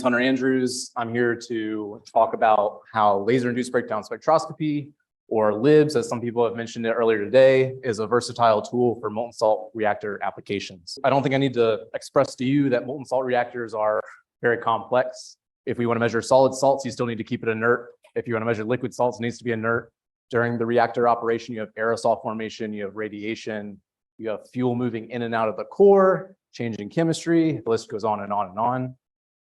Hunter Andrews. I'm here to talk about how laser induced breakdown spectroscopy, or LIBS, as some people have mentioned it earlier today, is a versatile tool for molten salt reactor applications. I don't think I need to express to you that molten salt reactors are very complex. If we want to measure solid salts, you still need to keep it inert. If you want to measure liquid salts, it needs to be inert. During the reactor operation, you have aerosol formation, you have radiation, you have fuel moving in and out of the core, changing chemistry, the list goes on and on and on.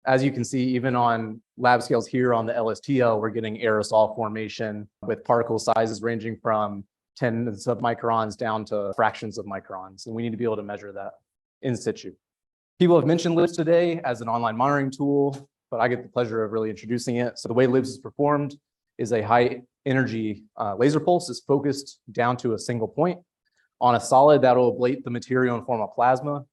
As you can see, even on lab scales here on the LSTL, we're getting aerosol formation with particle sizes ranging from 10 submicrons down to fractions of microns. And we need to be able to measure that in situ. People have mentioned LIBS today as an online monitoring tool, but I get the pleasure of really introducing it. So the way LIBS is performed is a high energy laser pulse is focused down to a single point. On a solid, that'll ablate the material and form a plasma.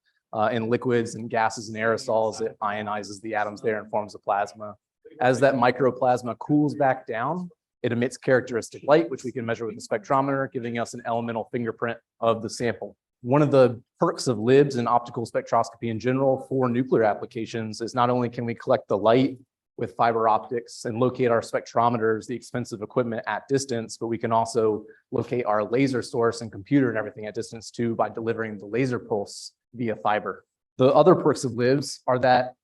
In liquids and gases and aerosols, it ionizes the atoms there and forms a plasma. As that microplasma cools back down, it emits characteristic light, which we can measure with the spectrometer, giving us an elemental fingerprint of the sample. One of the perks of LIBS and optical spectroscopy in general for nuclear applications is not only can we collect the light with fiber optics and locate our spectrometers, the expensive equipment at distance, but we can also locate our laser source and computer and everything at distance too by delivering the laser pulse via fiber. The other perks of LIBS are that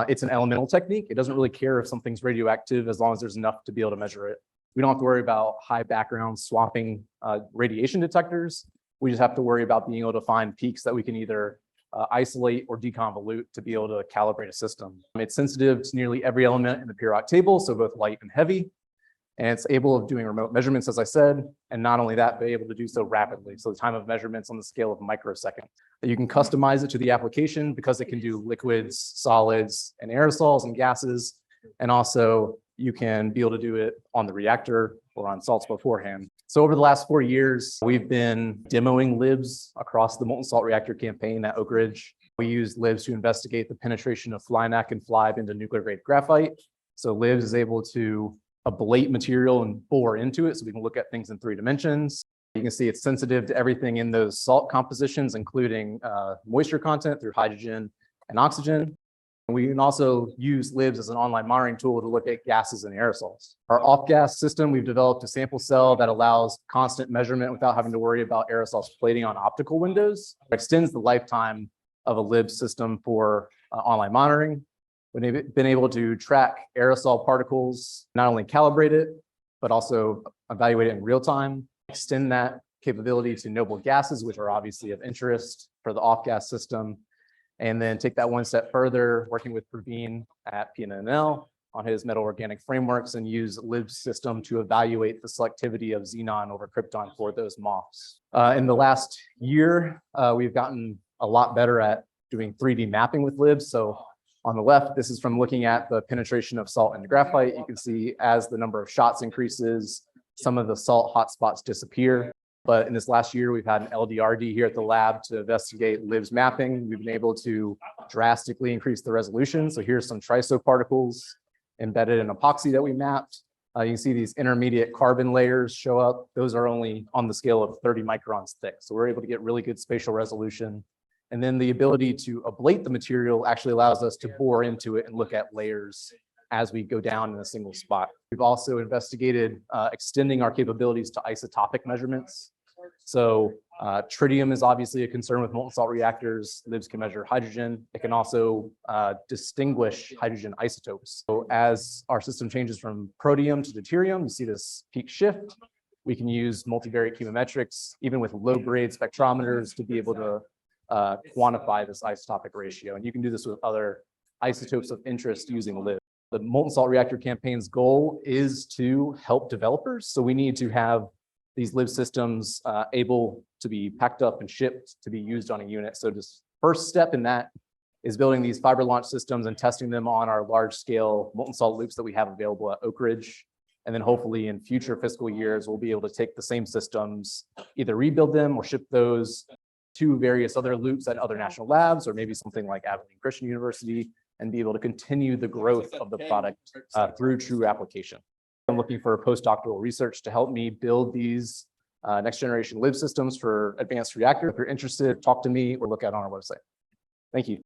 it's an elemental technique. It doesn't really care if something's radioactive as long as there's enough to be able to measure it. We don't have to worry about high background swapping radiation detectors. We just have to worry about being able to find peaks that we can either isolate or deconvolute to be able to calibrate a system. It's sensitive to nearly every element in the periodic table, so both light and heavy. And it's able of doing remote measurements, as I said, and not only that, but able to do so rapidly. So the time of measurements on the scale of microseconds. You can customize it to the application because it can do liquids, solids, and aerosols and gases. And also you can be able to do it on the reactor or on salts beforehand. So over the last 4 years, we've been demoing LIBS across the molten salt reactor campaign at Oak Ridge. We used LIBS to investigate the penetration of FlyNac and FLIBE into nuclear grade graphite. So LIBS is able to ablate material and bore into it so we can look at things in 3 dimensions. You can see it's sensitive to everything in those salt compositions, including moisture content through hydrogen and oxygen. And we can also use LIBS as an online monitoring tool to look at gases and aerosols. Our off-gas system, we've developed a sample cell that allows constant measurement without having to worry about aerosols plating on optical windows. It extends the lifetime of a LIBS system for online monitoring. We've been able to track aerosol particles, not only calibrate it, but also evaluate it in real time, extend that capability to noble gases, which are obviously of interest for the off-gas system, and then take that one step further, working with Praveen at PNNL on his metal organic frameworks and use LIBS system to evaluate the selectivity of xenon over krypton for those MOFs. In the last year, we've gotten a lot better at doing 3D mapping with LIBS. So on the left, this is from looking at the penetration of salt into graphite. You can see as the number of shots increases, some of the salt hotspots disappear. But in this last year, we've had an LDRD here at the lab to investigate LIBS mapping. We've been able to drastically increase the resolution. So here's some triso particles embedded in epoxy that we mapped. You can see these intermediate carbon layers show up. Those are only on the scale of 30 microns thick. So we're able to get really good spatial resolution. And then the ability to ablate the material actually allows us to bore into it and look at layers as we go down in a single spot. We've also investigated extending our capabilities to isotopic measurements. So tritium is obviously a concern with molten salt reactors. LIBS can measure hydrogen. It can also distinguish hydrogen isotopes. So as our system changes from protium to deuterium, you see this peak shift. We can use multivariate chemometrics, even with low-grade spectrometers, to be able to quantify this isotopic ratio. And you can do this with other isotopes of interest using LIBS. The molten salt reactor campaign's goal is to help developers. So we need to have these LIBS systems able to be packed up and shipped to be used on a unit. So just first step in that is building these fiber launch systems and testing them on our large scale molten salt loops that we have available at Oak Ridge. And then hopefully in future fiscal years, we'll be able to take the same systems, either rebuild them or ship those to various other loops at other national labs, or maybe something like Abilene Christian University, and be able to continue the growth of the product through true application. I'm looking for postdoctoral research to help me build these next generation LIBS systems for advanced reactor. If you're interested, talk to me or look at it on our website. Thank you.